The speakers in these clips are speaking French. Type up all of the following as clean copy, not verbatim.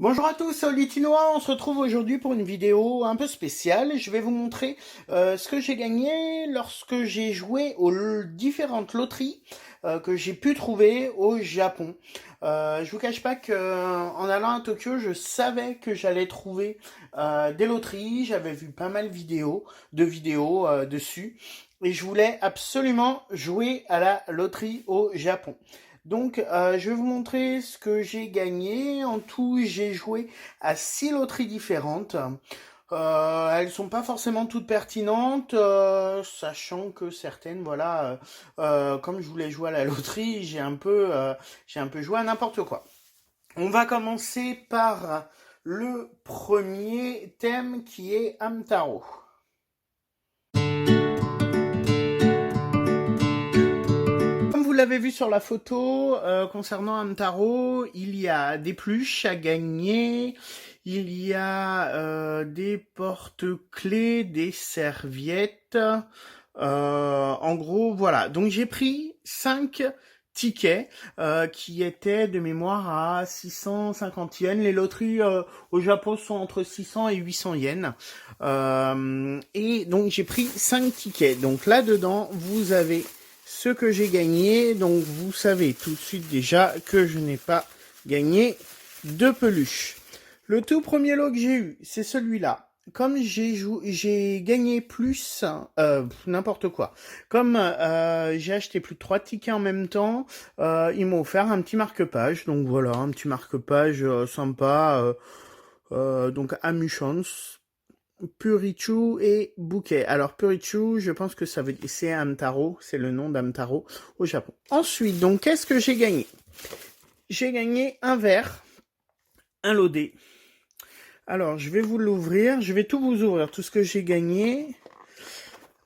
Bonjour à tous, c'est Olitinois. On se retrouve aujourd'hui pour une vidéo un peu spéciale. Je vais vous montrer ce que j'ai gagné lorsque j'ai joué aux différentes loteries que j'ai pu trouver au Japon. Je vous cache pas que en allant à Tokyo, je savais que j'allais trouver des loteries. J'avais vu pas mal de vidéos dessus, et je voulais absolument jouer à la loterie au Japon. Donc, je vais vous montrer ce que j'ai gagné. En tout, j'ai joué à 6 loteries différentes. Elles sont pas forcément toutes pertinentes, sachant que certaines, voilà, comme je voulais jouer à la loterie, j'ai un peu joué à n'importe quoi. On va commencer par le premier thème qui est Hamtaro. Comme vous l'avez vu sur la photo, concernant Hamtaro, il y a des pluches à gagner, il y a des porte-clés, des serviettes. En gros, voilà. Donc j'ai pris 5 tickets qui étaient de mémoire à 650 yens. Les loteries au Japon sont entre 600 et 800 yens. Et donc j'ai pris 5 tickets. Donc là-dedans, vous avez ce que j'ai gagné. Donc vous savez tout de suite déjà que je n'ai pas gagné de peluche. Le tout premier lot que j'ai eu, c'est celui-là. Comme j'ai gagné plus, n'importe quoi. Comme j'ai acheté plus de 3 tickets en même temps, ils m'ont offert un petit marque-page. Donc voilà, un petit marque-page sympa. Donc Amuchance, Purichu et Bouquet. Alors Purichu, je pense que ça veut dire c'est Hamtaro, c'est le nom d'Hamtaro au Japon. Ensuite, donc qu'est-ce que j'ai gagné? J'ai gagné un verre, un lot D. Alors, je vais vous l'ouvrir, je vais tout vous ouvrir, tout ce que j'ai gagné.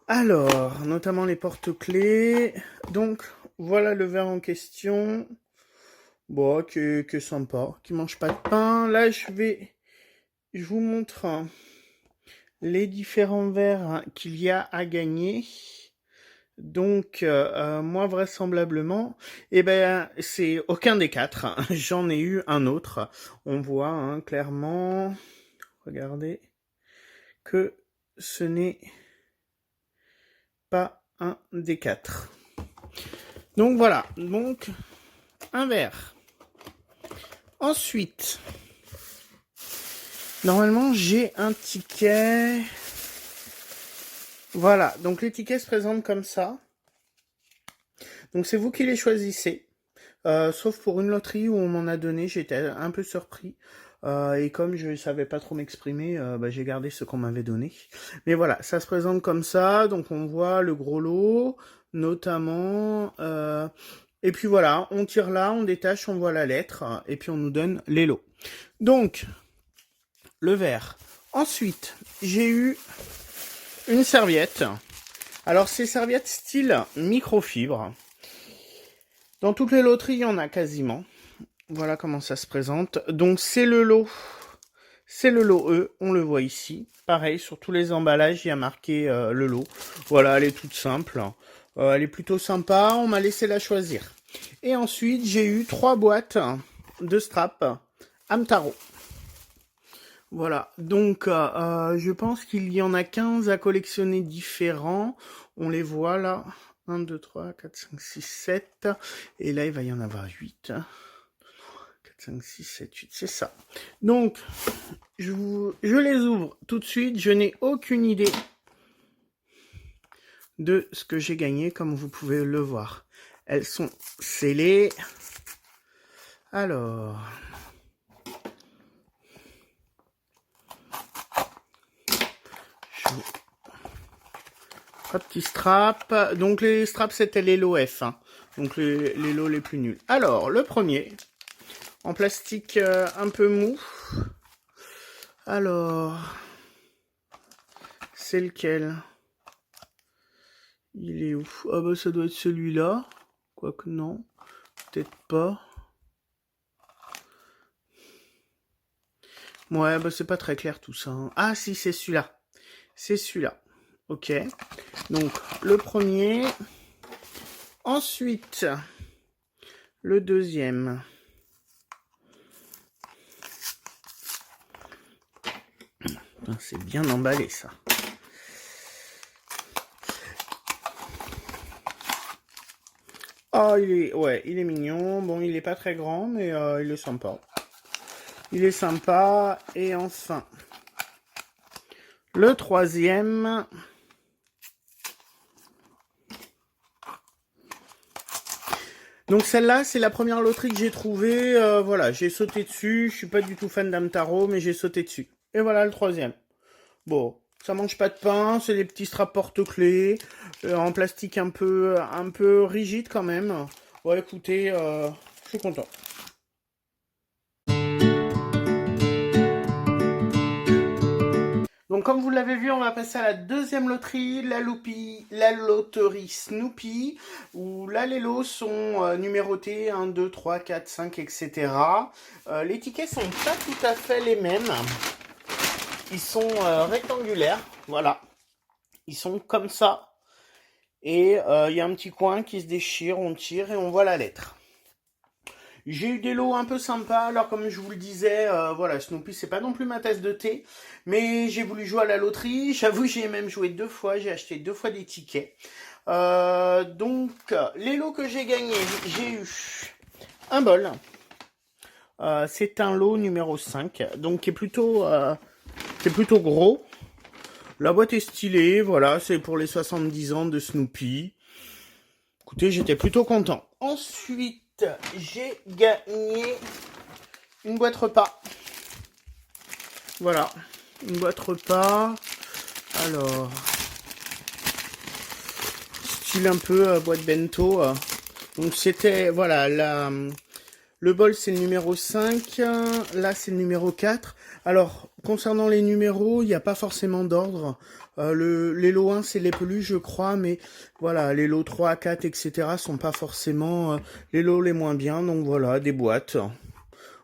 Alors, notamment les porte-clés. Donc, voilà le verre en question. Bon, que sympa, qui mange pas de pain. Là, je vous montre les différents verres qu'il y a à gagner. Donc, moi, vraisemblablement, eh ben, c'est aucun des quatre. J'en ai eu un autre. On voit clairement, regardez, que ce n'est pas un des quatre. Donc voilà, donc un verre. Ensuite, normalement j'ai un ticket. Voilà, donc les tickets se présentent comme ça. Donc c'est vous qui les choisissez. Sauf pour une loterie où on m'en a donné, j'étais un peu surpris. Et comme je savais pas trop m'exprimer, j'ai gardé ce qu'on m'avait donné. Mais voilà, ça se présente comme ça. Donc on voit le gros lot, notamment. Et puis voilà, on tire là, on détache, on voit la lettre, et puis on nous donne les lots. Donc, le verre. Ensuite, j'ai eu une serviette. Alors, ces serviettes style microfibre. Dans toutes les loteries, il y en a quasiment. Voilà comment ça se présente. Donc, c'est le lot. C'est le lot E, on le voit ici. Pareil, sur tous les emballages, il y a marqué le lot. Voilà, elle est toute simple. Elle est plutôt sympa, on m'a laissé la choisir. Et ensuite, j'ai eu 3 boîtes de straps Hamtaro. Voilà, donc je pense qu'il y en a 15 à collectionner différents. On les voit là. 1, 2, 3, 4, 5, 6, 7. Et là, il va y en avoir 8. 4, 5, 6, 7, 8, c'est ça. Donc, je les ouvre tout de suite. Je n'ai aucune idée de ce que j'ai gagné, comme vous pouvez le voir. Elles sont scellées. Alors, petit strap. Donc les straps, c'était les lots F. Donc les lots les plus nuls. Alors, le premier, en plastique un peu mou. Alors, c'est lequel? Il est où? Ah bah ça doit être celui-là. Quoique non, peut-être pas. Ouais, bah c'est pas très clair tout ça. Ah si, c'est celui-là. C'est celui-là. Ok. Donc, le premier. Ensuite, le deuxième. C'est bien emballé ça. Oh, il est mignon. Bon, il est pas très grand, mais il est sympa. Il est sympa. Et enfin, le troisième. Donc celle-là, c'est la première loterie que j'ai trouvée. Voilà, j'ai sauté dessus. Je suis pas du tout fan d'Hamtaro, mais j'ai sauté dessus. Et voilà le troisième. Bon, ça mange pas de pain, c'est des petits straps porte-clés, en plastique un peu rigide quand même. Ouais, écoutez, je suis content. Donc comme vous l'avez vu, on va passer à la deuxième loterie, la loterie Snoopy, où là les lots sont numérotés 1, 2, 3, 4, 5, etc. Les tickets sont pas tout à fait les mêmes. Ils sont rectangulaires, voilà. Ils sont comme ça. Et il y a un petit coin qui se déchire, on tire et on voit la lettre. J'ai eu des lots un peu sympas, alors comme je vous le disais, voilà, Snoopy c'est pas non plus ma tasse de thé, mais j'ai voulu jouer à la loterie, j'avoue j'ai même joué 2 fois, j'ai acheté 2 fois des tickets. Donc les lots que j'ai gagnés, j'ai eu un bol, c'est un lot numéro 5, donc qui est plutôt gros. La boîte est stylée, voilà, c'est pour les 70 ans de Snoopy. Écoutez, j'étais plutôt content. Ensuite, j'ai gagné une boîte repas. Voilà, une boîte repas. Alors, style un peu boîte bento. Donc c'était, voilà, le bol c'est le numéro 5. Là c'est le numéro 4. Alors, concernant les numéros, il n'y a pas forcément d'ordre. Les lots 1, c'est les peluches, je crois, mais voilà, les lots 3, 4, etc. sont pas forcément les lots les moins bien. Donc voilà, des boîtes.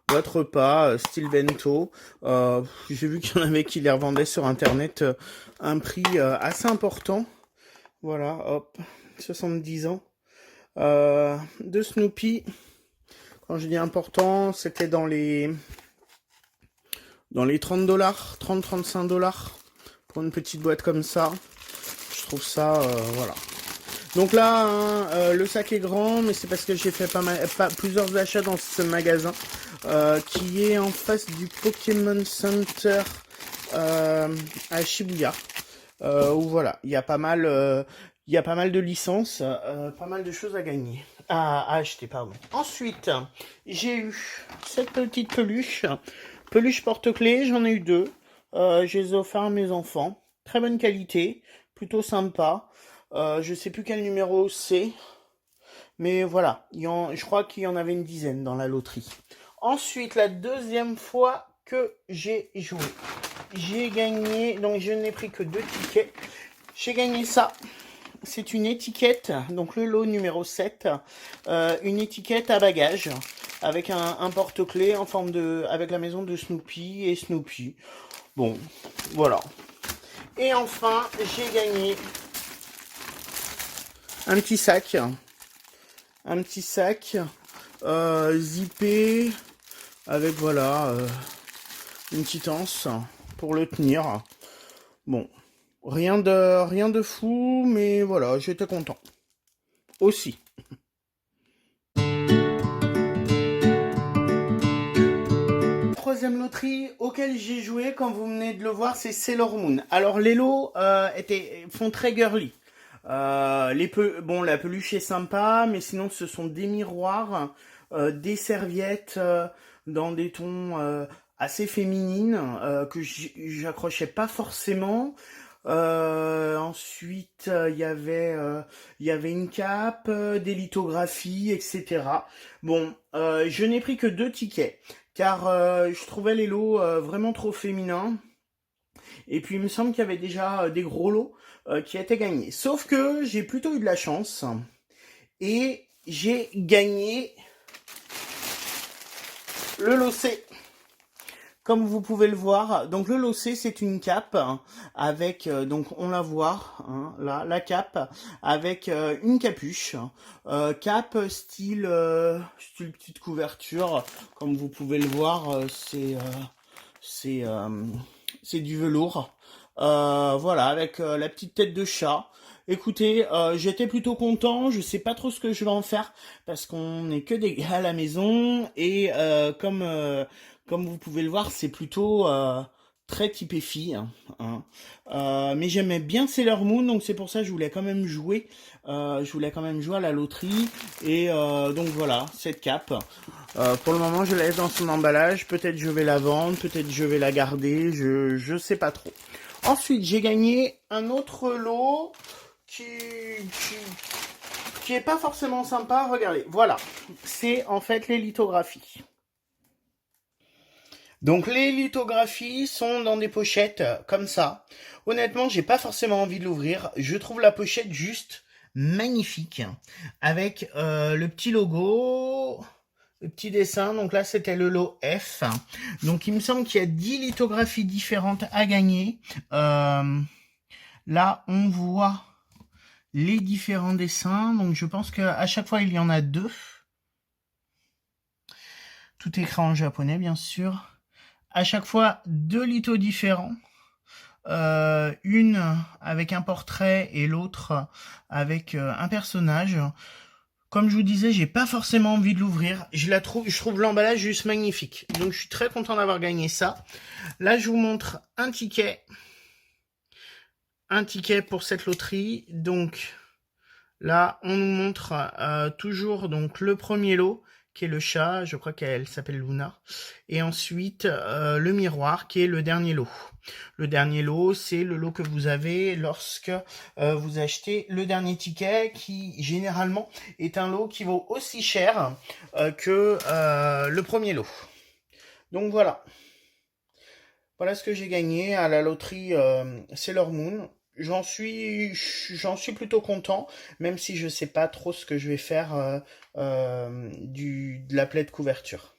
Boîte repas, style bento. J'ai vu qu'il y en avait qui les revendaient sur Internet un prix assez important. Voilà, hop, 70 ans. De Snoopy. Quand je dis important, c'était dans les $30, 30-35$ pour une petite boîte comme ça. Je trouve ça, voilà. Donc là, hein, le sac est grand, mais c'est parce que j'ai fait plusieurs achats dans ce magasin, qui est en face du Pokémon Center à Shibuya. Où voilà, il y a pas mal de licences, pas mal de choses à gagner, à acheter, pardon. Ensuite, j'ai eu cette petite peluche porte-clés, j'en ai eu 2. Je les ai offerts à mes enfants. Très bonne qualité, plutôt sympa. Je sais plus quel numéro c'est, mais voilà, je crois qu'il y en avait une dizaine dans la loterie. Ensuite, la deuxième fois que j'ai joué, j'ai gagné, donc je n'ai pris que 2 tickets. J'ai gagné ça. C'est une étiquette, donc le lot numéro 7, une étiquette à bagages avec un porte-clés en forme avec la maison de Snoopy et Snoopy. Bon, voilà. Et enfin, j'ai gagné un petit sac zippé avec voilà une petite anse pour le tenir. Bon, rien de fou, mais voilà, j'étais content aussi. Troisième loterie auquel j'ai joué, comme vous venez de le voir, c'est Sailor Moon. Alors les lots font très girly. Bon, la peluche est sympa, mais sinon ce sont des miroirs, des serviettes dans des tons assez féminines que j'accrochais pas forcément. Ensuite, il y avait une cape, des lithographies, etc. Bon, je n'ai pris que 2 tickets, car je trouvais les lots vraiment trop féminins. Et puis il me semble qu'il y avait déjà des gros lots qui étaient gagnés. Sauf que j'ai plutôt eu de la chance. Et j'ai gagné le lot C. Comme vous pouvez le voir, donc le lot C c'est une cape avec, donc on la voit, hein, là, la cape avec une capuche, cape style petite couverture, comme vous pouvez le voir, c'est c'est du velours. Voilà, avec la petite tête de chat. Écoutez, j'étais plutôt content. Je sais pas trop ce que je vais en faire parce qu'on n'est que des gars à la maison et comme vous pouvez le voir, c'est plutôt très typé fille. Hein. Mais j'aimais bien Sailor Moon, donc c'est pour ça que je voulais quand même jouer. Je voulais quand même jouer à la loterie et donc voilà, cette cape. Pour le moment, je la laisse dans son emballage. Peut-être je vais la vendre, peut-être je vais la garder. Je sais pas trop. Ensuite, j'ai gagné un autre lot qui est pas forcément sympa. Regardez, voilà. C'est en fait les lithographies. Donc les lithographies sont dans des pochettes comme ça. Honnêtement, j'ai pas forcément envie de l'ouvrir. Je trouve la pochette juste magnifique avec le petit logo, le petit dessin. Donc là, c'était le lot F. Donc il me semble qu'il y a 10 lithographies différentes à gagner. Là, on voit les différents dessins. Donc je pense qu'à chaque fois, il y en a 2. Tout écrit en japonais, bien sûr. À chaque fois, 2 lithos différents. Une avec un portrait et l'autre avec un personnage. Comme je vous disais, j'ai pas forcément envie de l'ouvrir. Je trouve l'emballage juste magnifique. Donc je suis très content d'avoir gagné ça. Là, je vous montre un ticket. Un ticket pour cette loterie. Donc là, on nous montre toujours donc le premier lot, qui est le chat, je crois qu'elle s'appelle Luna, et ensuite le miroir, qui est le dernier lot. Le dernier lot, c'est le lot que vous avez lorsque vous achetez le dernier ticket, qui généralement est un lot qui vaut aussi cher que le premier lot. Donc voilà. Voilà ce que j'ai gagné à la loterie Sailor Moon. J'en suis plutôt content, même si je sais pas trop ce que je vais faire de la plaie de couverture.